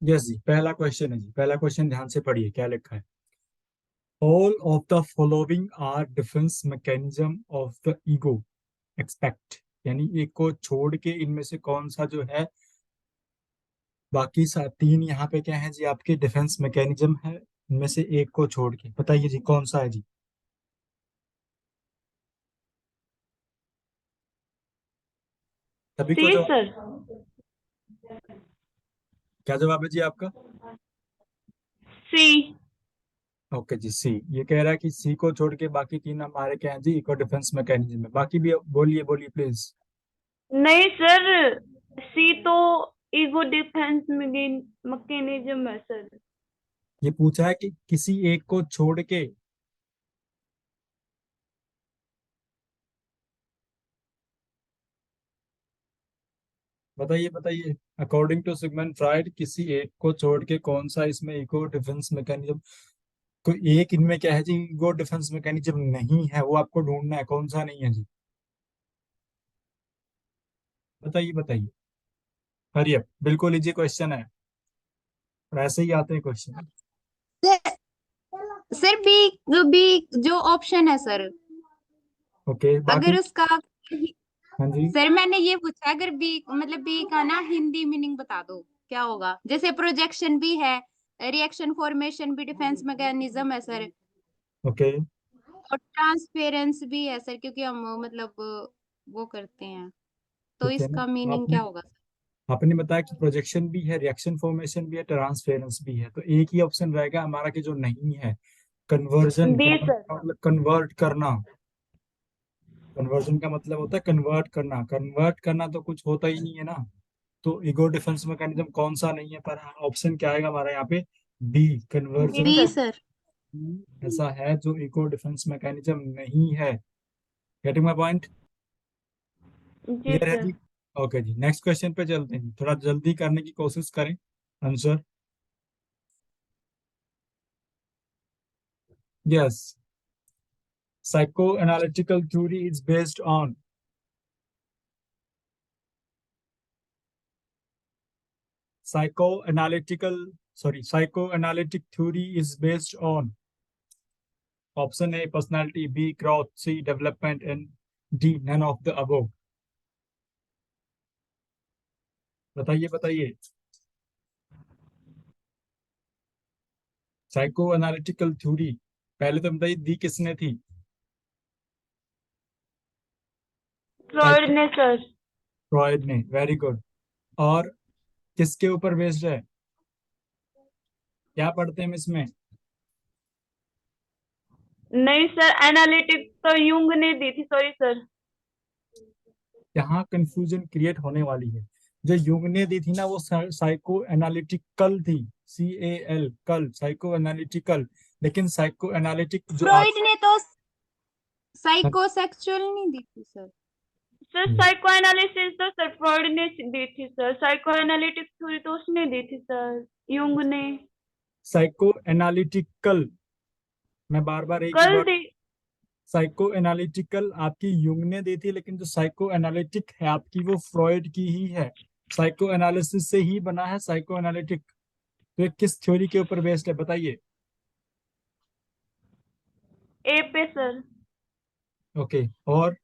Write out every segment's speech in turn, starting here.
Yes जी, पहला question है जी। पहला क्वेश्चन ध्यान से पढ़िए क्या लिखा है। All of the following are defence mechanism of the ego except, यानी एक को छोड़ के इनमें से कौन सा जो है, बाकी तीन यहाँ पे क्या है जी, आपके डिफेंस मैकेनिज्म है, इनमें से एक को छोड़ के बताइए जी कौन सा है जी। सभी को सी जो, सर। क्या जवाब है जी आपका? सी। ओके जी, सी। ये कह रहा है कि सी को छोड़ के बाकी तीन हमारे क्या है जी, इको डिफेंस मैकेनिज्म है। बाकी भी बोलिए बोलिए प्लीज। नहीं सर, सी तो ईगो डिफेंस मैकेनिज्म है सर। ये पूछा है कि किसी एक को छोड़ के। बताइए बताइए, अकॉर्डिंग टू सिगमंड फ्राइड किसी एक को छोड़ के कौन सा इसमें इको डिफेंस मैकेनिज्म, कोई एक इनमें क्या है जी इको डिफेंस मैकेनिज्म नहीं है, वो आपको ढूंढना है कौन सा नहीं है जी। बताइए बताइए, हरी अप, बिल्कुल इजी क्वेश्चन है और ऐसे ही आते हैं question. Sir sir, B B जो ऑप्शन है सर, ओके बाकी। अगर उसका, हाँ जी। सर मैंने ये पूछा, अगर बी मतलब बी का ना हिंदी मीनिंग बता दो क्या होगा। जैसे प्रोजेक्शन भी है, रिएक्शन फॉर्मेशन भी डिफेंस मैकेनिज्म है सर, ओके और ट्रांसपेरेंस भी है सर, क्योंकि हम मतलब वो करते हैं। तो ठीक है ना। इसका तो मीनिंग आपने क्या होगा सर? आपने बताया कि प्रोजेक्शन भी है, रिएक्शन फॉर्मेशन भी है, ट्रांसफेरेंस भी है, तो एक ही ऑप्शन रहेगा हमारा कि जो नहीं है, कन्वर्जन। B sir. मतलब कन्वर्ट करना। कन्वर्जन का मतलब होता है कन्वर्ट करना, कन्वर्ट करना तो कुछ होता ही नहीं है ना। तो ईगो डिफेंस मैकेनिज्म कौन सा नहीं है, पर ऑप्शन क्या आएगा हमारा यहाँ पे, B, B conversion. B sir. Sir. ऐसा है जो ईगो डिफेंस मैकेनिज्म नहीं है। Getting my point? जी क्लियर है सर। जी? ओके जी, नेक्स्ट क्वेश्चन पे चलते हैं, थोड़ा जल्दी करने की कोशिश करें answer. Yes, psychoanalytical theory is based on, psychoanalytic theory is based on, option A personality, B growth, C development, and D none of the above। बताइए बताइए, साइको एनालिटिकल थ्योरी पहले तो बताइए दी किसने थी? फ्रॉइड साइको ने सर। फ्रॉइड ने, very good. और किसके ऊपर बेस्ड है, क्या पढ़ते हैं हम इसमें? नहीं सर, एनालिटिक तो यूंग ने दी थी, सॉरी सर। यहाँ कंफ्यूजन क्रिएट होने वाली है। जो युग ने दी थी ना वो साइको एनालिटिकल थी, CAL कल, साइको एनालिटिकल। लेकिन साइको एनालिटिक जो आप, फ्रॉइड ने तो साइकोसेक्सुअल नहीं दी थी सर। सर साइको एनालिसिस तो सर फ्रॉइड ने दी थी सर, साइको एनालिटिक थ्योरी तो उसने दी थी सर, यूंग ने। साइको एनालिटिकल, मैं बार बार एक ही कल वर्ड, दी। साइको एनालिटिकल आपकी युंग ने दी थी, लेकिन जो साइको एनालिटिक है आपकी वो फ्रॉइड की ही है। साइको एनालिसिस से ही बना है साइको एनालिटिक। तो ये किस थ्योरी के ऊपर बेस्ड है बताइए। ए पे सर। ओके, और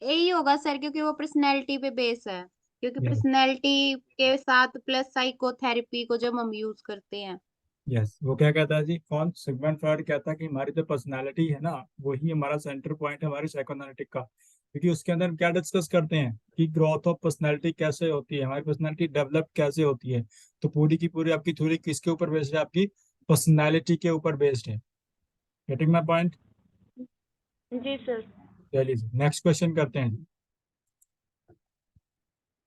यही होगा सर, क्योंकि वो पर्सनैलिटी पे बेस है, क्योंकि यस पर्सनैलिटी के साथ प्लस साइकोथेरेपी को जब हम यूज करते हैं। यस, वो क्या कहता है जी, कौन, सिगमंड फ्रॉइड कहता है कि हमारी जो पर्सनालिटी है ना, वही हमारा सेंटर पॉइंट है हमारी साइकोएनालिटिक का। क्योंकि उसके अंदर हम क्या डिस्कस करते हैं कि ग्रोथ ऑफ पर्सनालिटी कैसे होती है, हमारी पर्सनालिटी डेवलप कैसे होती है। तो पूरी की पूरी आपकी थ्योरी किसके ऊपर बेस्ड है, आपकी पर्सनालिटी के ऊपर बेस्ड है। Getting my point? जी सर। चलिए नेक्स्ट क्वेश्चन करते हैं जी।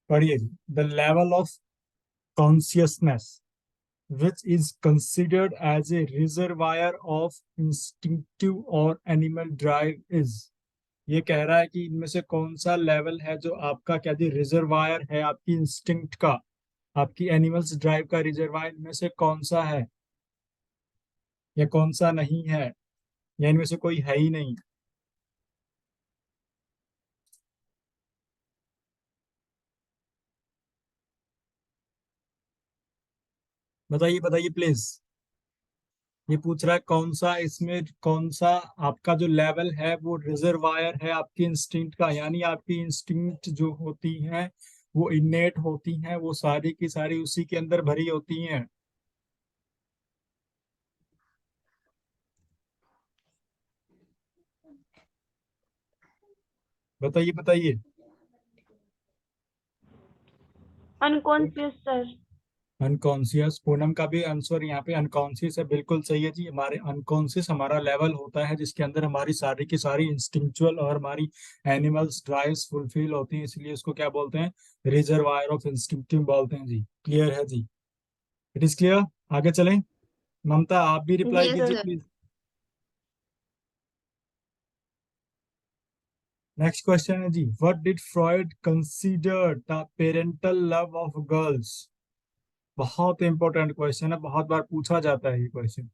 पढ़िए जी, the level of consciousness which is considered as a reservoir of instinctive or animal drive is, ये कह रहा है कि इनमें से कौन सा लेवल है जो आपका क्या जी रिजर्वायर है आपकी इंस्टिंक्ट का, आपकी एनिमल्स ड्राइव का रिजर्वायर इनमें से कौन सा है, या कौन सा नहीं है, या इनमें से कोई है ही नहीं। बताइए बताइए प्लीज। ये पूछ रहा है कौन सा, इसमें कौन सा आपका जो लेवल है वो रिजर्वायर है आपकी इंस्टिंक्ट का, यानी आपकी इंस्टिंक्ट जो होती हैं वो इनेट होती हैं, वो सारी की सारी उसी के अंदर भरी होती हैं। बताइए बताइए। Unconscious sir. अनकॉन्शियस, पूनम का भी आंसर यहाँ पे अनकॉन्शियस है, बिल्कुल सही है जी। हमारे अनकॉन्शियस हमारा लेवल होता है जिसके अंदर हमारी सारी की सारी इंस्टिंक्चुअल और हमारी एनिमल्स ड्राइव्स फुलफिल होती हैं, इसलिए उसको क्या बोलते हैं, रिजर्वायर ऑफ इंस्टिंक्टिव बोलते हैं जी। क्लियर है जी, इट इज क्लियर। आगे चलें, ममता आप भी रिप्लाई यस कीजिए सर। प्लीज। नेक्स्ट क्वेश्चन है जी, what did Freud consider the parental love of girls. बहुत इंपॉर्टेंट क्वेश्चन है, बहुत बार पूछा जाता है ये question.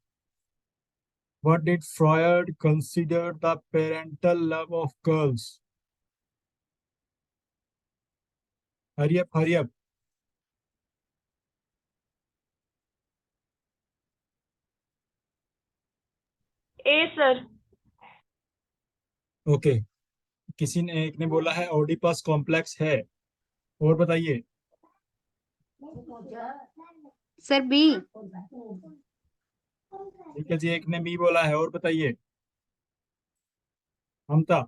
What did Freud consider the parental love of girls? Hurry up, hurry up. A sir. Okay, किसी ने एक ने बोला है ओडिपस कॉम्प्लेक्स है, और बताइए। Sir B. ठीक है जी, एक ने बी बोला है, और बताइए ममता।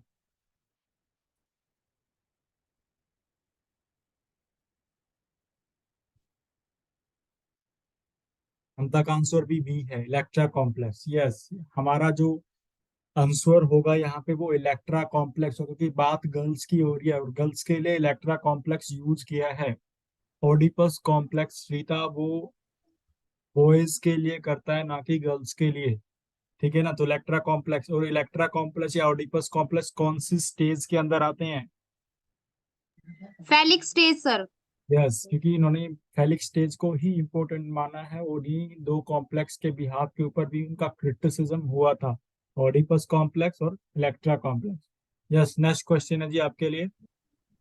ममता का आंसर भी बी है, इलेक्ट्रा कॉम्प्लेक्स। यस, हमारा जो आंसर होगा यहाँ पे वो इलेक्ट्रा कॉम्प्लेक्स होगा, क्योंकि बात गर्ल्स की हो रही है और गर्ल्स के लिए इलेक्ट्रा कॉम्प्लेक्स यूज किया है। ओडिपस कॉम्प्लेक्स रीता वो बॉयज के लिए करता है, ना कि गर्ल्स के लिए। ठीक है ना, तो इलेक्ट्रा कॉम्प्लेक्स और इलेक्ट्रा कॉम्प्लेक्स या ओडिपस कॉम्प्लेक्स कौन सी स्टेज के अंदर आते हैं। फेलिक स्टेज सर। यस, क्योंकि इन्होंने फेलिक स्टेज को ही इंपॉर्टेंट माना है, और ही दो कॉम्प्लेक्स के बिहाफ के ऊपर भी उनका क्रिटिसिज्म हुआ था, ओडिपस कॉम्प्लेक्स और Electra complex. Yes, next question है जी आपके लिए।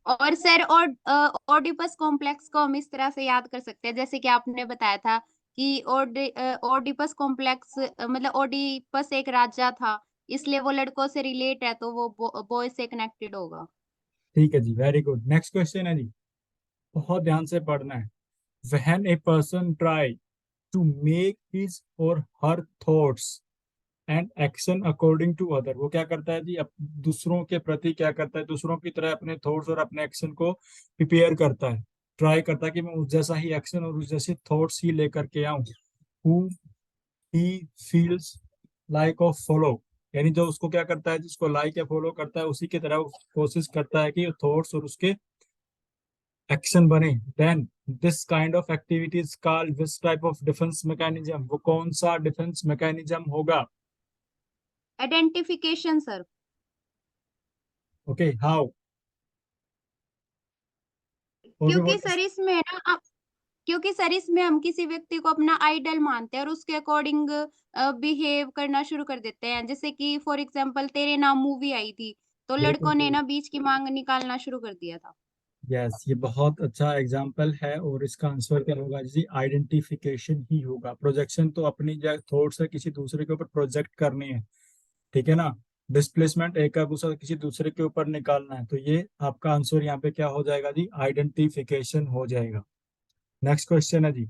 और सर और ओडिपस कॉम्प्लेक्स को हम इस तरह से याद कर सकते हैं, जैसे कि आपने बताया था कि ओडिपस कॉम्प्लेक्स मतलब ओडिपस एक राजा था, इसलिए वो लड़कों से रिलेट है, तो वो बॉय से कनेक्टेड होगा। ठीक है जी, वेरी गुड। नेक्स्ट क्वेश्चन है जी, बहुत ध्यान से पढ़ना है। When a person try to make his or her thoughts and action according to other, वो क्या करता है जी, दूसरों के प्रति क्या करता है, दूसरों की तरह अपने थॉट्स और अपने एक्शन को प्रिपेयर करता है, ट्राई करता है कि मैं उस जैसा ही एक्शन और उस जैसे थॉट्स ही लेकर के आऊं। Who he feels like of follow, यानी जो उसको क्या करता है, जिसको लाइक या फॉलो करता है उसी की तरह वो कोशिश करता है कि थॉट्स और उसके एक्शन बने। Then this kind of activities called this type of defence mechanism, वो कौन सा डिफेंस मैकेनिज्म होगा। Identification sir. Okay, how. और भी क्योंकि बोलिए। सर इसमें है ना क्योंकि सर इसमें हम किसी व्यक्ति को अपना आइडल मानते हैं और उसके अकॉर्डिंग बिहेव करना शुरू कर देते हैं, जैसे कि फॉर एग्जांपल तेरे नाम मूवी आई थी, तो बिल्कुल लड़कों ने सही। ना बीच की मांग निकालना शुरू कर दिया था। यस, ये बहुत अच्छा एग्जाम्पल है, और इसका आंसर क्या होगा जी, आइडेंटिफिकेशन ही होगा। प्रोजेक्शन तो अपनी थॉट्स है किसी दूसरे के ऊपर प्रोजेक्ट करनी है, ठीक है ना। डिस्प्लेसमेंट एक का दूसरा किसी दूसरे के ऊपर निकालना है, तो ये आपका आंसर यहाँ पे क्या हो जाएगा जी, आइडेंटिफिकेशन हो जाएगा। नेक्स्ट क्वेश्चन है जी,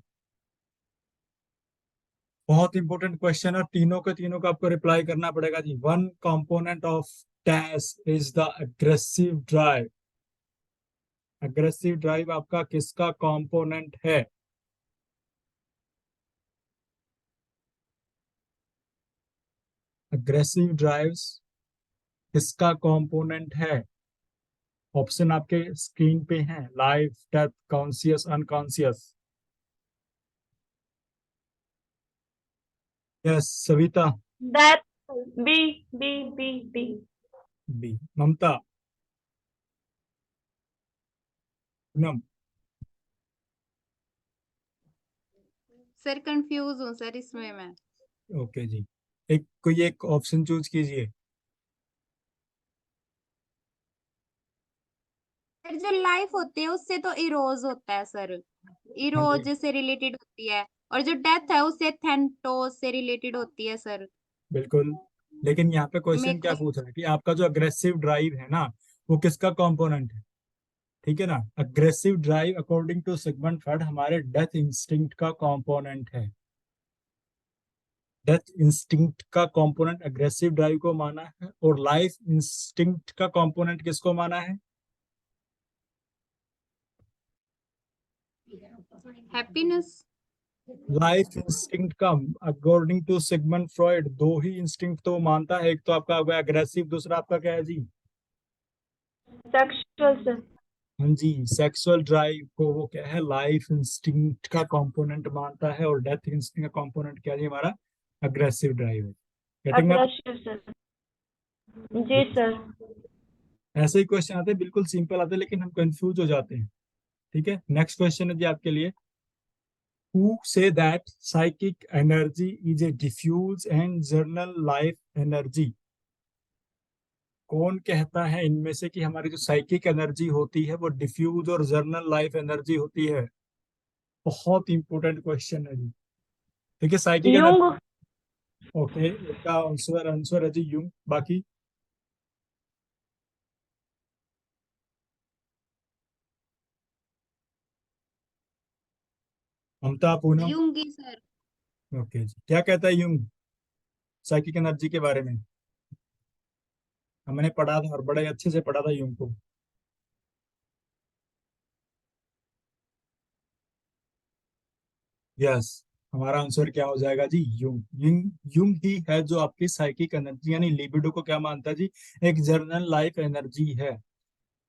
बहुत इंपॉर्टेंट क्वेश्चन है, तीनों के तीनों का आपको रिप्लाई करना पड़ेगा जी। One component of Thanatos is the aggressive drive. Aggressive drive आपका किसका कंपोनेंट है। अग्रेसिव ड्राइव्स किसका कंपोनेंट है। ऑप्शन आपके स्क्रीन पे हैं, life, death, conscious, unconscious. Yes Savita. That. B B B B. B. Mamta. Poonam. Sir confuse हूँ सर इसमें मैं। ओके जी, एक कोई एक ऑप्शन चूज कीजिए। सर जो लाइफ होती है उससे तो इरोज होता है सर, हाँ जी। इरोज से रिलेटेड होती है। और जो डेथ है उससे थैंटोस से रिलेटेड होती है सर। बिल्कुल, लेकिन यहाँ पे मेरे क्वेश्चन क्या को पूछ रहा है कि आपका जो अग्रेसिव ड्राइव है ना, वो किसका कंपोनेंट है? ठीक है ना, aggressive drive according to Sigmund Freud हमारे डेथ इंस्टिंक्ट का कंपोनेंट है। डेथ इंस्टिंक्ट का कंपोनेंट अग्रेसिव ड्राइव को माना है, और लाइफ इंस्टिंक्ट का कंपोनेंट किसको माना है? हैप्पीनेस। लाइफ इंस्टिंक्ट का अकॉर्डिंग टू सिगमंड फ्रॉइड दो ही इंस्टिंक्ट तो वो मानता है, एक तो आपका हो गया अग्रेसिव, दूसरा आपका क्या है जी? Sexual sir. हाँ जी, सेक्सुअल ड्राइव को वो क्या है, लाइफ इंस्टिंक्ट का कंपोनेंट मानता है, और डेथ इंस्टिंक्ट का कंपोनेंट क्या है हमारा? अग्रेसिव ड्राइव है। गेटिंग में? Aggressive sir. जी सर। ऐसे ही क्वेश्चन आते हैं, बिल्कुल सिंपल आते हैं, लेकिन हम कंफ्यूज हो जाते हैं। ठीक है, नेक्स्ट क्वेश्चन है जी आपके लिए। Who say that psychic energy is a diffuse and general life energy? कौन कहता है इनमें से कि हमारी जो साइकिक एनर्जी होती है वो डिफ्यूज और जर्नल लाइफ एनर्जी होती है? बहुत इंपॉर्टेंट क्वेश्चन है जी। ठीक है, साइकिक एनर्जी। युंग। ओके, इसका आंसर आंसर है जी यूंग। बाकी ममता, पूनम? यूंगी सर। ओके जी, क्या कहता है यूंग साइकिक एनर्जी के बारे में? हमने पढ़ा था और बड़े अच्छे से पढ़ा था यूंग को। यस, हमारा आंसर क्या हो जाएगा जी? युंग। युंग युंग ही है जो आपकी साइकिक एनर्जी यानी लिबिडो को क्या मानता है जी? एक जर्नल लाइफ एनर्जी है।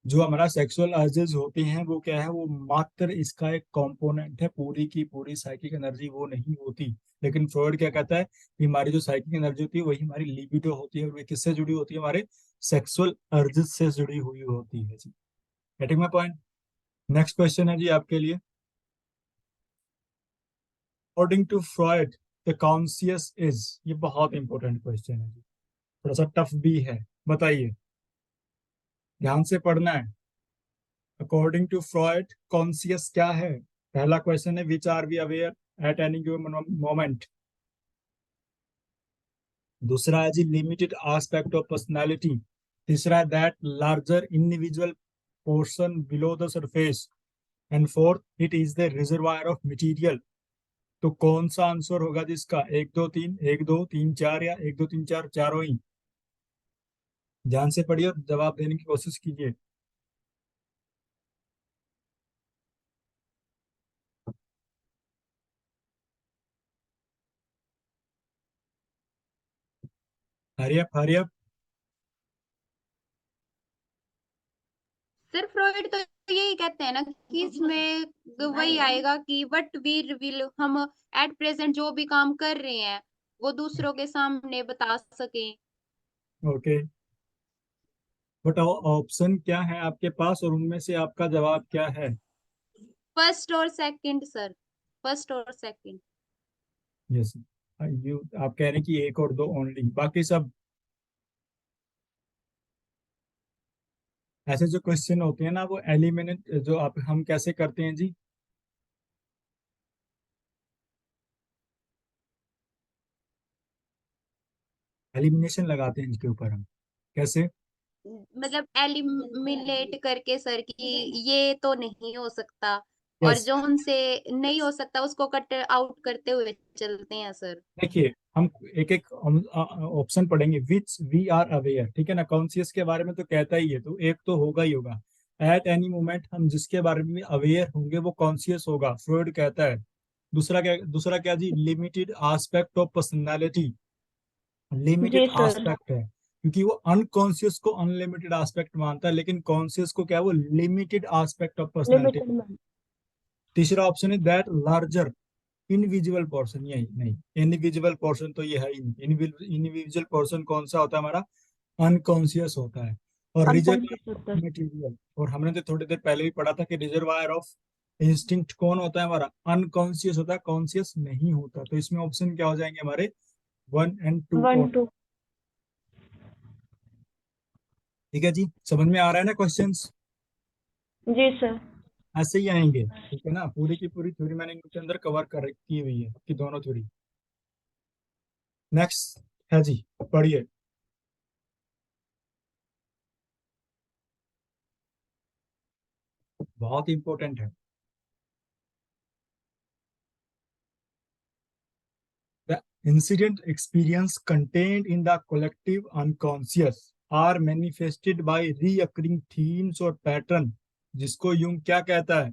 जो हमारा सेक्सुअल अर्जेज होते हैं वो क्या है, वो मात्र इसका एक कंपोनेंट है, पूरी की पूरी साइकिक एनर्जी वो नहीं होती। लेकिन फ्रॉइड क्या कहता है कि हमारी जो साइकिक एनर्जी होती है वही हमारी लिबिडो होती है, और वे किससे जुड़ी होती है? हमारे सेक्सुअल अर्जेज से जुड़ी हुई होती है जी। Getting my point? Next question है जी आपके लिए। According to Freud the conscious is, ये बहुत इंपॉर्टेंट क्वेश्चन है जी, थोड़ा सा टफ भी है। बताइए, ध्यान से पढ़ना है। अकॉर्डिंग टू फ्रॉइड कॉन्शियस क्या है? पहला क्वेश्चन है which are we aware at any given moment. दूसरा है जी लिमिटेड एस्पेक्ट ऑफ पर्सनालिटी। तीसरा है that larger individual portion below the surface. And fourth, it is the reservoir of material. तो कौन सा आंसर होगा जिसका? एक दो तीन, एक दो तीन चार, या एक दो तीन चार चारों ही? ध्यान से पढ़िए और जवाब देने की कोशिश कीजिए। Hurry up, hurry up. Sir Freud तो यही कहते हैं ना कि इसमें वही आएगा कि वट वी रिवील, हम एट प्रेजेंट जो भी काम कर रहे हैं वो दूसरों के सामने बता सके। ओके, बट ऑप्शन क्या है आपके पास, और उनमें से आपका जवाब क्या है? फर्स्ट और सेकंड सर, फर्स्ट और सेकंड। यस, यू आप कह रहे हैं कि एक और दो ओनली, बाकी सब? ऐसे जो क्वेश्चन होते हैं ना वो एलिमिनेट जो आप हम कैसे करते हैं जी? एलिमिनेशन लगाते हैं इनके ऊपर हम। कैसे? मतलब एलिमिनेट करके सर कि ये तो नहीं हो सकता, और यस, जो उनसे नहीं हो सकता उसको कट आउट करते हुए चलते हैं सर। देखिए हम एक एक ऑप्शन पढ़ेंगे। विच वी आर अवेयर, ठीक है ना, कॉन्शियस के बारे में तो कहता ही है, तो एक तो होगा ही होगा। एट एनी मोमेंट हम जिसके बारे में अवेयर होंगे वो कॉन्शियस होगा, फ्रॉइड कहता है। दूसरा क्या जी? Limited aspect of personality. Limited जी सर। एस्पेक्ट है, क्योंकि वो अनकॉन्शियस को अनलिमिटेड एस्पेक्ट मानता है, लेकिन कॉन्शियस को क्या है, वो limited aspect of personality. Limited man. तीसरा ऑप्शन है दैट लार्जर इनविजिबल पोर्शन। यही नहीं, इनविजिबल पोर्शन तो ये है ही नहीं। इनविजिबल पोर्शन कौन सा होता है हमारा? अनकॉन्शियस होता है। और अनकॉन्शियस होता रिजर्वायर है। मटेरियल, और हमने तो थोड़ी देर पहले भी पढ़ा था कि रिजर्वायर ऑफ इंस्टिंक्ट कौन होता है हमारा? अनकॉन्शियस होता है, कॉन्शियस नहीं होता। तो इसमें ऑप्शन क्या हो जाएंगे हमारे? 1 और 2। One two. ठीक है जी, समझ में आ रहा है ना क्वेश्चंस? जी सर। ऐसे ही आएंगे, ठीक है ना। पूरी की पूरी थ्योरी मैंने इनके अंदर कवर कर की हुई है, कि दोनों थ्योरी। नेक्स्ट है जी, पढ़िए। बहुत इंपॉर्टेंट है। The incident experience contained in the collective unconscious are manifested by reoccurring themes or pattern, जिसको यूंग क्या कहता है?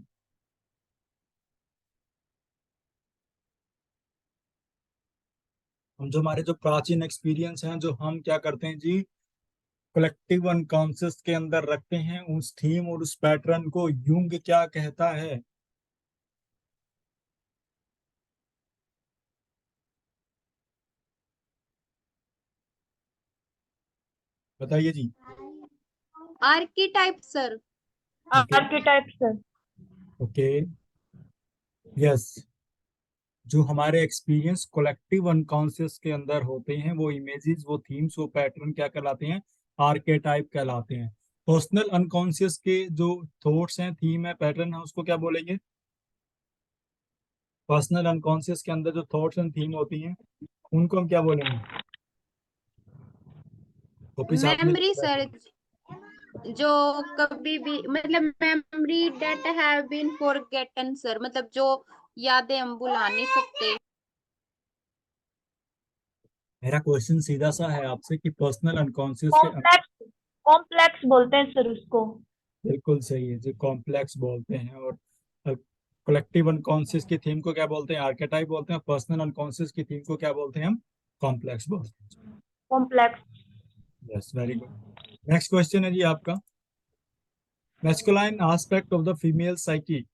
हम जो हमारे जो प्राचीन एक्सपीरियंस हैं, जो हम क्या करते हैं जी, कलेक्टिव अनकॉन्शियस के अंदर रखते हैं, उस थीम और उस पैटर्न को यूंग क्या कहता है? बताइए जी। Archetype sir. Okay, archetype sir. Okay, yes. जो हमारे एक्सपीरियंस कलेक्टिव अनकॉन्शियस के अंदर होते हैं, वो इमेजेस, वो थीम्स, वो पैटर्न क्या कहलाते हैं? आर्केटाइप कहलाते हैं। पर्सनल अनकॉन्शियस के जो थॉट्स हैं, थीम है, पैटर्न है, उसको क्या बोलेंगे? पर्सनल अनकॉन्शियस के अंदर जो थॉट्स एंड थीम होती हैं, उनको हम क्या बोलेंगे? कॉपी साथ में मेमोरी लेके सर, बैठो। जो कभी भी मतलब memory that have been forgotten sir, मतलब जो यादें हम भुला नहीं सकते। मेरा क्वेश्चन सीधा सा है आपसे कि पर्सनल अनकॉन्शियस के कॉम्प्लेक्स, कॉम्प्लेक्स बोलते हैं सर उसको। बिल्कुल सही है, जो कॉम्प्लेक्स बोलते हैं। और कलेक्टिव अनकॉन्शियस की थीम को क्या बोलते हैं? आर्केटाइप बोलते हैं। पर्सनल अनकॉन्शियस की थीम को क्या बोलते हैं हम? कॉम्प्लेक्स बोलते हैं। Complex. Yes, very good. Next question है जी आपका, masculine aspect of the female psyche.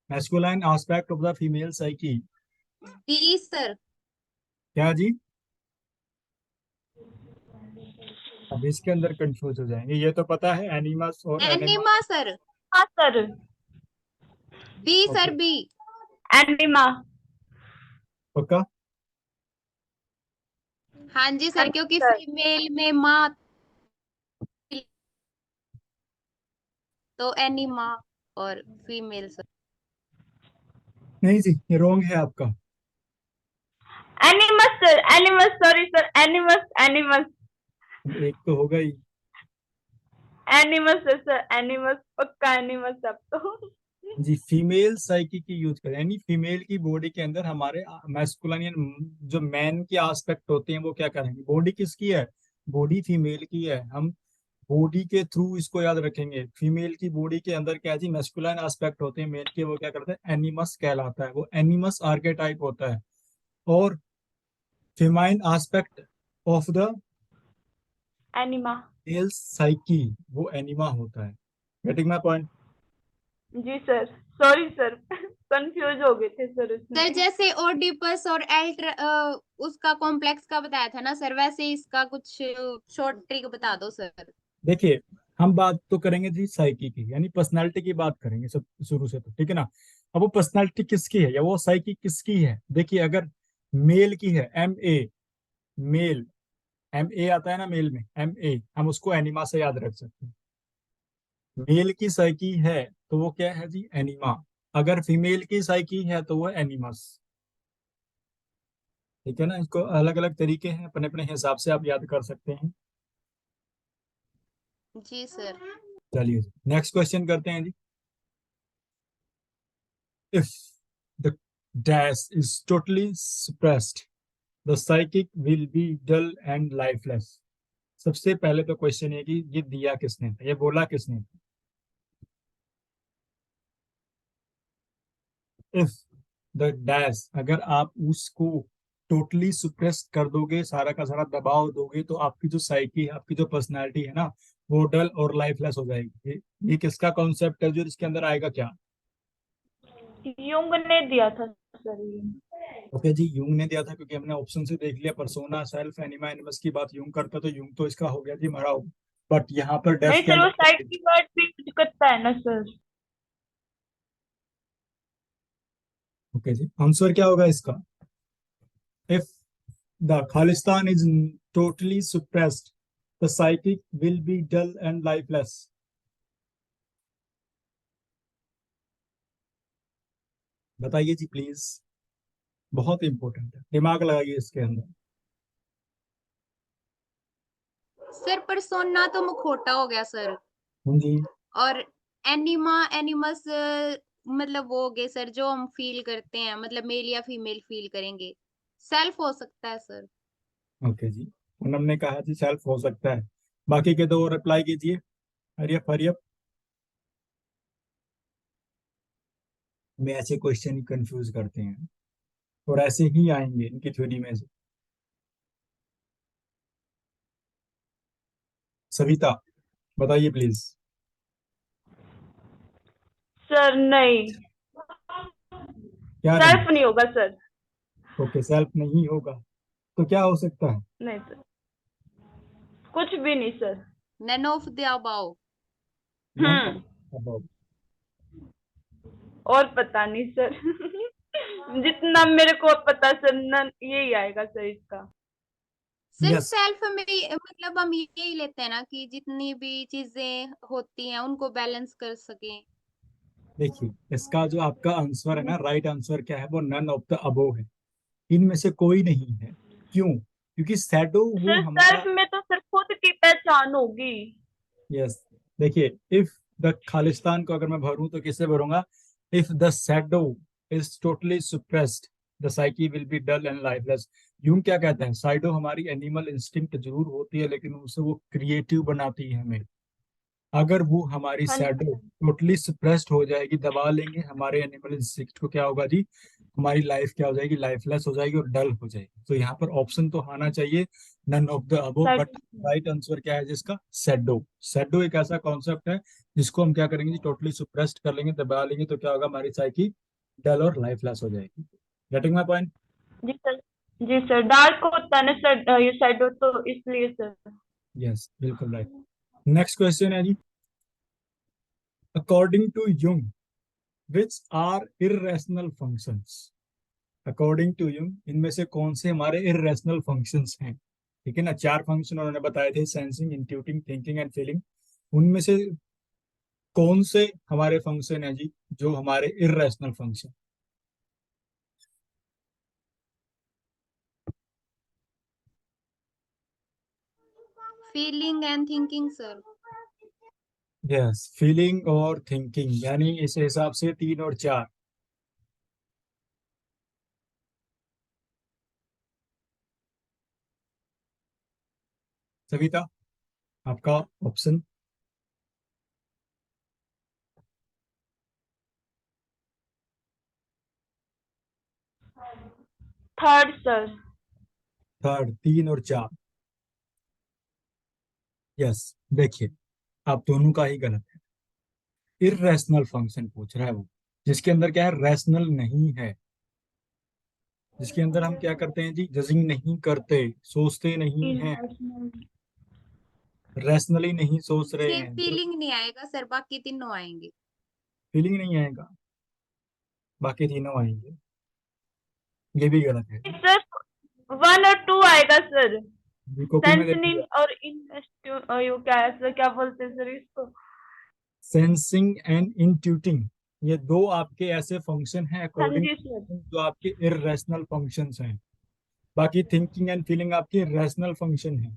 Masculine aspect of the female psyche. B sir. क्या जी? अब इसके अंदर कंफ्यूज हो जाएंगे। ये तो पता है, एनिमस और एनिमा। Anima sir. हाँ sir. B okay, sir, B. Anima. पक्का? हाँ जी हाँ सर, क्योंकि सर। फीमेल में माँ, तो एनिमा और फीमेल सर। नहीं जी, ये रॉन्ग है आपका। एनिमस सर, एनिमस, सॉरी सर, एनिमस, एनिमस। अब एक तो होगा ही। एनिमस है सर, एनिमस, पक्का एनिमस अब तो। जी, फीमेल साइकी की यूज करें, यानी फीमेल की बॉडी के अंदर हमारे मैस्कुलिन जो मैन की एस्पेक्ट होते हैं, वो क्या करेंगे? बॉडी किसकी है? बॉडी फीमेल की है। हम बॉडी के थ्रू इसको याद रखेंगे। फीमेल की बॉडी के अंदर क्या है जी? मैस्कुलिन एस्पेक्ट होते हैं, मेल के, वो क्या करते हैं? एनिमस कहलाता है, वो एनिमस आर्केटाइप होता है। और feminine aspect of the anima. Male psyche, वो एनिमा होता है। Getting my point? जी सर, सॉरी सर, कंफ्यूज हो गए थे सर सर उसमें। जैसे ओडिपस और उसका कॉम्प्लेक्स का बताया था ना सर, वैसे इसका कुछ शॉर्ट ट्रिक बता दो सर। देखिए, हम बात तो करेंगे जी साइकी की, यानी पर्सनालिटी की बात करेंगे सब शुरू से, तो ठीक है ना। अब वो पर्सनालिटी किसकी है, या वो साइकी किसकी है? देखिए, अगर मेल की है, M A, male, M A आता है ना मेल में, एम ए, हम उसको एनिमा से याद रख सकते हैं। मेल की साइकी है तो वो क्या है जी? एनिमा। अगर फीमेल की साइकी है तो वो एनिमस। ठीक है ना। इसको अलग अलग तरीके हैं, अपने अपने हिसाब से आप याद कर सकते हैं। जी सर। चलिए, नेक्स्ट क्वेश्चन करते हैं जी। If the dash is totally suppressed, the psychic will be dull and lifeless. सबसे पहले तो क्वेश्चन है कि ये दिया किसने था, ये बोला किसने था? इफ द डैश, अगर आप उसको टोटली सुप्रेस कर दोगे, सारा का सारा दबाव दोगे, तो आपकी जो साइकी है, आपकी जो पर्सनालिटी है ना, वो डल और लाइफलेस हो जाएगी। ये किसका कॉन्सेप्ट है जो इसके अंदर आएगा? क्या? युंग ने दिया था सर ये। ओके जी, यूंग ने दिया था, क्योंकि हमने ऑप्शन से देख लिया, पर्सोना, सेल्फ, एनिमा, एनिमस की बात यूंग करता, तो यूंग तो इसका हो गया जी हमारा। बट यहाँ पर डेफ नहीं के सर, वो अंदर साइड की वर्ड भी यूज करता है ना सर। ओके जी, आंसर क्या होगा इसका? If the Khalistan is totally suppressed, the psychic will be dull and lifeless. बताइए जी प्लीज, बहुत इंपॉर्टेंट है, दिमाग लगाइए इसके अंदर। सर परसोना तो मुखौटा हो गया सर, हाँ जी, और एनिमल्स मतलब वो हो गए सर जो हम फील करते हैं, मतलब मेल या फीमेल फील करेंगे। सेल्फ हो सकता है सर। ओके जी, पूनम ने कहा जी सेल्फ हो सकता है, बाकी के दो रिप्लाई कीजिए। हरियप हरियप, में ऐसे क्वेश्चन ही कंफ्यूज करते हैं और ऐसे ही आएंगे इनकी थ्योरी में से। सविता बताइए प्लीज। सर नहीं, क्या नहीं? सेल्फ नहीं होगा सर। ओके, सेल्फ नहीं होगा, तो क्या हो सकता है? नहीं सर, कुछ भी नहीं sir. None of the above. None hmm, about. और पता नहीं सर। जितना मेरे को पता सर, नन यही आएगा सर इसका। सर यस, सेल्फ में मतलब हम यही लेते हैं ना कि जितनी भी चीजें होती हैं उनको बैलेंस कर सकें। देखिए इसका जो आपका आंसर है ना, राइट आंसर क्या है, वो नन ऑफ द अबोव है, इनमें से कोई नहीं है। क्यों? क्योंकि शैडो वो सर हमारा। सेल्फ में तो सर खुद की पहचान होगी। यस, देखिए इफ द खालिस्तान को अगर मैं भरूं तो किससे भरूंगा? If the shadow is totally suppressed, the psyche will be dull and lifeless. यूं क्या कहते हैं, शैडो हमारी एनिमल इंस्टिंक्ट जरूर होती है, लेकिन उसे वो क्रिएटिव बनाती है हमें। अगर वो हमारी हाँ शैडो जी। टोटली सप्रेस्ड हो जाएगी, दबा लेंगे हमारे एनिमल इंस्टिंक्ट को, क्या होगा जी? हमारी लाइफ क्या हो जाएगी? लाइफलेस हो जाएगी और डल हो जाएगी। तो यहाँ पर ऑप्शन तो आना चाहिए none of the above, sir but right answer क्या है जिसका? शैडो। शैडो एक ऐसा कॉन्सेप्ट है जिसको हम क्या करेंगे जी? टोटली सप्रेस्ड कर लेंगे, दबा लेंगे, तो क्या होगा? हमारी साइकी डल और लाइफलेस हो जाएगी। Getting my point? जी सर। जी सर, डार्क होता है ना सर ये शैडो, तो इसलिए सर। यस, बिल्कुल राइट। नेक्स्ट क्वेश्चन है जी, according to Jung which are irrational functions. According to you इनमें से कौन से हमारे इरेशनल फंक्शंस हैं? ठीक है ना, चार फंक्शन उन्होंने बताए थे, सेंसिंग, इंट्यूटिंग, थिंकिंग एंड फीलिंग। उनमें से कौन से हमारे फंक्शन है जी जो हमारे irrational function? Feeling and thinking sir. Yes, feeling और थिंकिंग, यानी इस हिसाब से तीन और चार। सविता आपका ऑप्शन? Third sir. थर्ड, तीन और चार। यस, देखिए आप दोनों का ही गलत है। इरेशनल फंक्शन पूछ रहा है वो, जिसके अंदर क्या है? रैशनल नहीं है, जिसके अंदर हम क्या करते हैं जी? जजिंग नहीं करते, सोचते नहीं हैं, इरेशनल। रैशनली नहीं सोच रहे सिर्फ हैं। फीलिंग नहीं आएगा सर, बाकी तीनों आएंगे। फीलिंग नहीं आएगा, बाकी तीनों आएंगे, ये भी गलत है। सर वन और टू आएगा सर। जी कॉपी में सेंसनिंग देखिएगा, और यो क्या है सर, क्या बोलते हैं सर इसको? सेंसिंग एंड इंट्यूटिंग, ये दो आपके ऐसे फंक्शन हैं हाँ अकॉर्डिंग जी सर। जो आपके इरेशनल फंक्शंस हैं। बाकी थिंकिंग एंड फीलिंग आपके रैशनल फंक्शन है।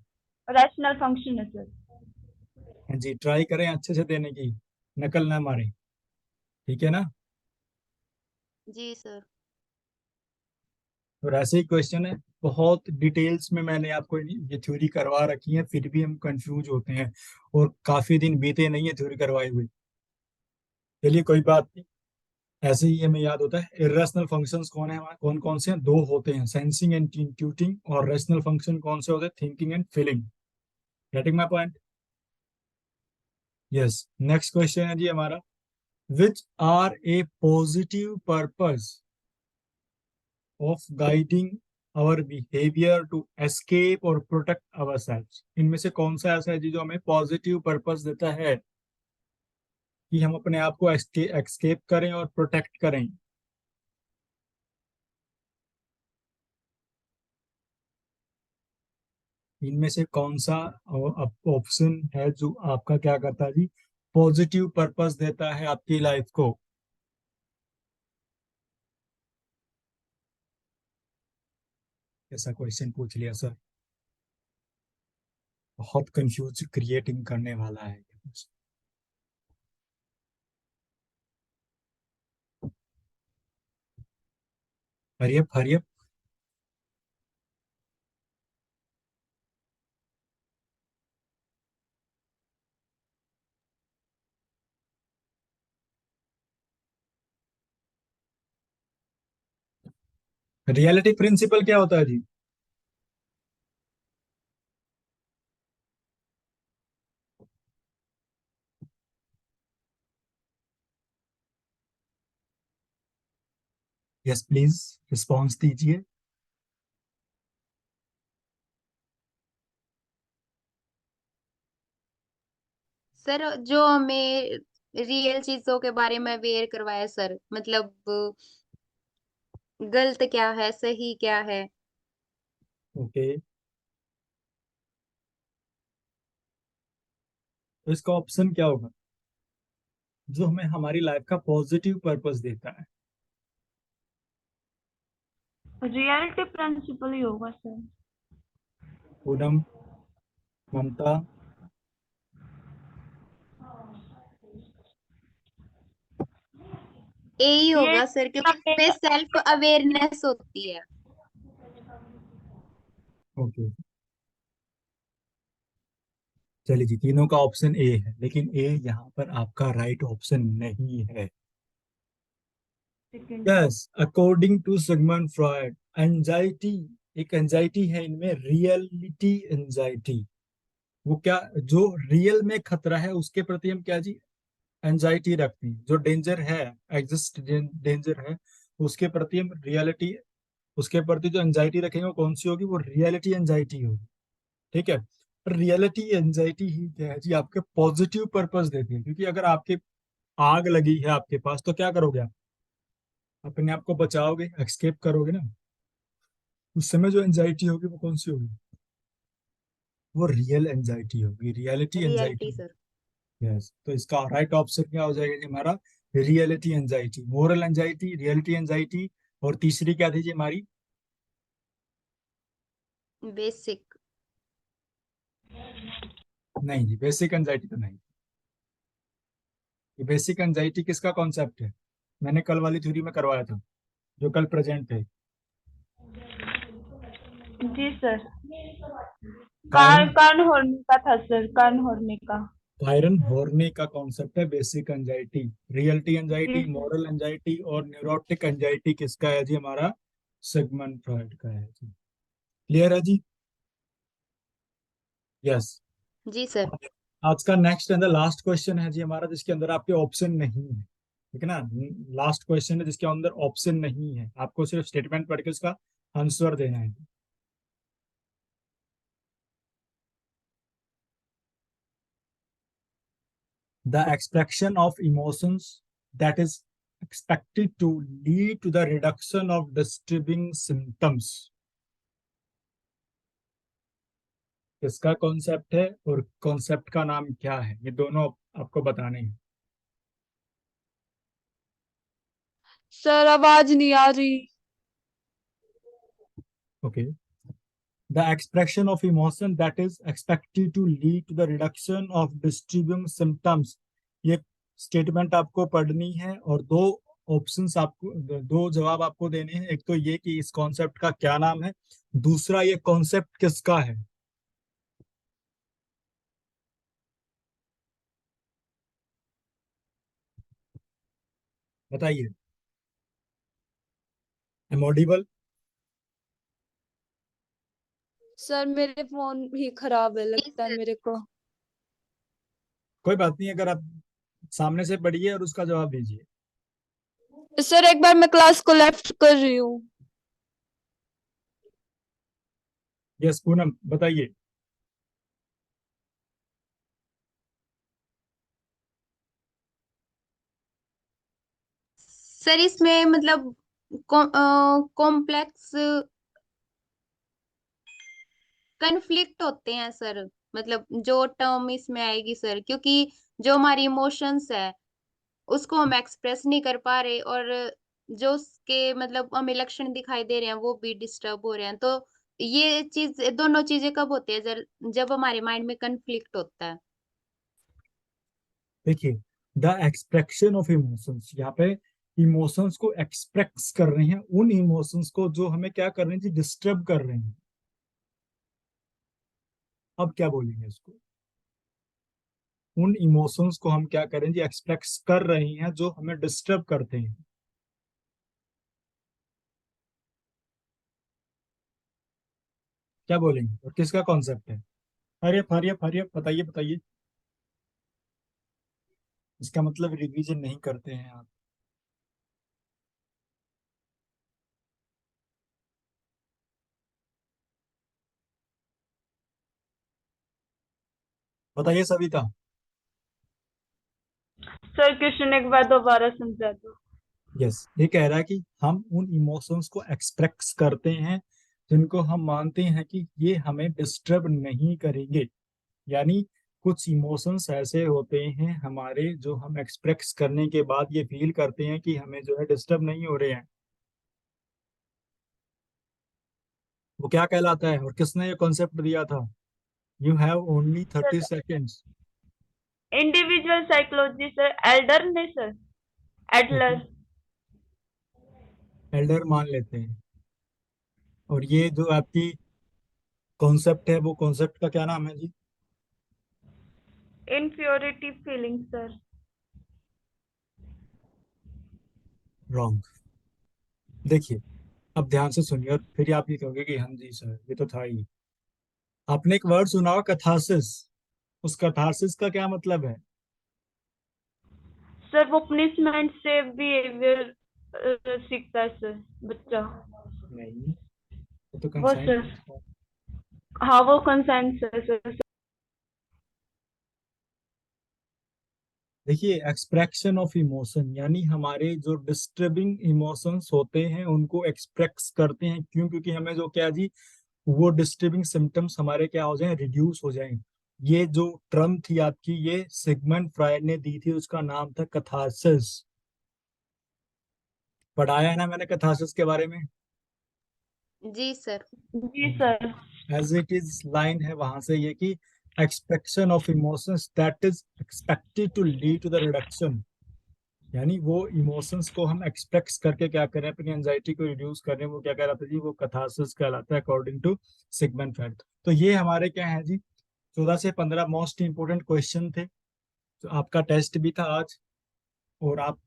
रैशनल फंक्शन है सर। हाँ जी, ट्राई करें अच्छे से देने की, नकल ना मारें, ठीक है ना? जी सर। और ऐसे ही क्वेश्चन है, बहुत डिटेल्स में मैंने आपको ये थ्योरी करवा रखी है, फिर भी हम कंफ्यूज होते हैं, और काफी दिन बीते नहीं है थ्योरी करवाई हुई। चलिए कोई बात नहीं, ऐसे ही हमें याद होता है। इरेशनल फंक्शंस कौन है हमारे? कौन कौन से हैं? दो होते हैं, सेंसिंग एंड इंट्यूटिंग। और रेशनल फंक्शन कौन से होते हैं? Thinking and feeling. Getting my point? Yes. Next question है जी हमारा, which are a positive purpose of guiding our behaviour to escape और प्रोटेक्ट आवर सेल्फ। इनमें से कौन सा ऐसा है जी जो हमें पॉजिटिव पर्पस देता है कि हम अपने आप को एस्केप करें और प्रोटेक्ट करें? इनमें से कौन सा ऑप्शन है जो आपका क्या करता है जी, पॉजिटिव पर्पस देता है आपकी लाइफ को? ऐसा क्वेश्चन पूछ लिया सर, बहुत कंफ्यूज क्रिएटिंग करने वाला है ये question। हरियप हरियप। रियलिटी प्रिंसिपल क्या होता है जी? यस प्लीज, रिस्पॉन्स दीजिए। सर जो हमें रियल चीजों के बारे में अवेयर करवाया सर, मतलब गलत क्या है, सही क्या है। ओके, तो इसका ऑप्शन क्या होगा जो हमें हमारी लाइफ का पॉजिटिव पर्पस देता है? रियलिटी प्रिंसिपल ही होगा सर। पूनम, ममता, यही ये होगा सर, क्योंकि इसमें सेल्फ अवेयरनेस होती है। ओके, चलिए जी, तीनों का ऑप्शन ए है, लेकिन ए यहाँ पर आपका राइट ऑप्शन नहीं है। Second. Yes, according to Sigmund Freud, anxiety, एक एंजाइटी है इनमें, रियलिटी एंजाइटी। वो क्या, जो रियल में खतरा है उसके प्रति हम क्या जी, एंजाइटी रखते हैं। जो डेंजर है, एग्जिस्ट डेंजर है, उसके प्रति हम रियलिटी, उसके प्रति जो एंजाइटी रखेंगे वो कौन सी होगी, वो रियलिटी एंजाइटी होगी। ठीक है, रियलिटी एंजाइटी ही क्या है जी, आपके पॉजिटिव पर्पस देती है। क्योंकि अगर आपके आग लगी है आपके पास, तो क्या करोगे आप, अपने आप को बचाओगे, एक्सकेप करोगे ना। उस समय जो एंजाइटी होगी वो कौन सी होगी, वो रियल एंजाइटी होगी, reality reality anxiety. Sir. Yes, तो इसका राइट ऑप्शन क्या हो जाएगा जी हमारा, reality anxiety, moral anxiety, reality anxiety. और तीसरी क्या थी जी हमारी? बेसिक। नहीं जी, बेसिक एंजाइटी तो नहीं। ये बेसिक एंजाइटी किसका कॉन्सेप्ट है? मैंने कल वाली थ्योरी में करवाया था, जो कल प्रेजेंट थे। जी सर। कायरन, कान होने का था सर, कान होने का। कायरन हॉर्ने का कॉन्सेप्ट है बेसिक एंजाइटी। रियलिटी जी एंजाइटी, सर। मॉरल एंजाइटी और न्यूरोटिक एंजाइटी किसका है जी, हमारा सिगमंड फ्रॉइड का है जी। क्लियर है जी? यस। जी सर। आज का next and the last question है जी हमारा, जिसके अंदर आपके ऑप्शन नहीं है, ठीक है ना। लास्ट क्वेश्चन है जिसके अंदर ऑप्शन नहीं है, आपको सिर्फ स्टेटमेंट पढ़ के उसका आंसर देना है। The expression of emotions that is expected to lead to the reduction of disturbing symptoms, इसका कॉन्सेप्ट है और कॉन्सेप्ट का नाम क्या है, ये दोनों आपको बताने हैं। सर आवाज नहीं आ रही। Okay, the expression of emotion that is expected to lead to the reduction of disturbing symptoms, ये स्टेटमेंट आपको पढ़नी है और दो ऑप्शंस आपको, दो जवाब आपको देने हैं। एक तो ये कि इस कॉन्सेप्ट का क्या नाम है, दूसरा ये कॉन्सेप्ट किसका है। बताइए, एम ऑडिबल? सर मेरे फोन भी खराब है जी लगता है सर। मेरे को। कोई बात नहीं, अगर आप सामने से पढ़िए और उसका जवाब दीजिए। सर एक बार मैं क्लास को लेफ्ट कर रही हूँ। यस पूनम, बताइए। सर इसमें मतलब कॉम्प्लेक्स कन्फ्लिक्ट होते हैं सर, मतलब जो टर्म इसमें आएगी सर, क्योंकि जो हमारी इमोशंस है उसको हम एक्सप्रेस नहीं कर पा रहे, और जो उसके मतलब हमें लक्षण दिखाई दे रहे हैं वो भी डिस्टर्ब हो रहे हैं। तो ये चीज, दोनों चीजें कब होती है जब हमारे माइंड में कन्फ्लिक्ट होता है। देखिए, द एक्सप्रेशन ऑफ इमोशंस, यहाँ पे इमोशंस को एक्सप्रेस कर रहे हैं, उन इमोशंस को जो हमें क्या कर रहे हैं जी, डिस्टर्ब कर रहे हैं। अब क्या बोलेंगे इसको, उन इमोशंस को हम क्या करें जी, एक्सप्रेस कर रहे हैं जो हमें डिस्टर्ब करते हैं। क्या बोलेंगे और किसका कॉन्सेप्ट है? अरे फरिए फरिए, बताइए बताइए। इसका मतलब रिवीजन नहीं करते हैं आप। बताइए सविता। सर क्वेश्चन एक बार दोबारा समझा दो। यस, ये कह रहा है कि हम उन इमोशंस को एक्सप्रेस करते हैं जिनको हम मानते हैं कि ये हमें डिस्टर्ब नहीं करेंगे। यानी कुछ इमोशंस ऐसे होते हैं हमारे, जो हम एक्सप्रेस करने के बाद ये फील करते हैं कि हमें जो है डिस्टर्ब नहीं हो रहे हैं। वो क्या कहलाता है और किसने ये कॉन्सेप्ट दिया था? You have only 30 seconds. Individual psychology sir, Elder ने सर, एडलर। एल्डर मान लेते हैं। और ये जो आपकी कॉन्सेप्ट है, वो कॉन्सेप्ट का क्या नाम है जी? Inferiority feeling sir. रॉन्ग। देखिए, अब ध्यान से सुनिए और फिर आप ये कहोगे कि हाँ जी सर ये तो था ही। आपने एक वर्ड सुना होगा, कथारसिस। उस कथारसिस का क्या मतलब है? सर वो पनिशमेंट से बिहेवियर सीखता है सर, बच्चा। नहीं, वो तो वो कंसाइंड सर, है। हाँ वो कंसेंट है सर। देखिए, एक्सप्रेशन ऑफ इमोशन यानी हमारे जो डिस्टर्बिंग इमोशंस होते हैं उनको एक्सप्रेस करते हैं। क्यों? क्योंकि हमें जो क्या जी, वो डिस्टर्बिंग सिम्टम्स हमारे क्या हो जाएं, रिड्यूस हो जाएं। ये जो टर्म थी आपकी, ये सिगमंड फ्रायड ने दी थी, उसका नाम था कथारसिस। पढ़ाया है ना मैंने कथारसिस के बारे में। जी सर। जी sir. As it is line है वहां से ये कि expression of emotions that is expected to lead to the reduction. यानी वो इमोशंस को हम एक्सप्रेस करके क्या करें, अपनी एंजाइटी को रिड्यूस करें, वो क्या कहलाता है जी, वो कथारसिस कहलाता है अकॉर्डिंग टू सिगमंड फ्रायड। तो ये हमारे क्या है जी, 14 से 15 मोस्ट इंपोर्टेंट क्वेश्चन थे। तो आपका टेस्ट भी था आज, और आप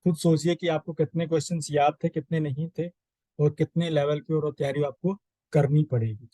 खुद सोचिए कि आपको कितने क्वेश्चंस याद थे, कितने नहीं थे, और कितने लेवल की और तैयारी आपको करनी पड़ेगी।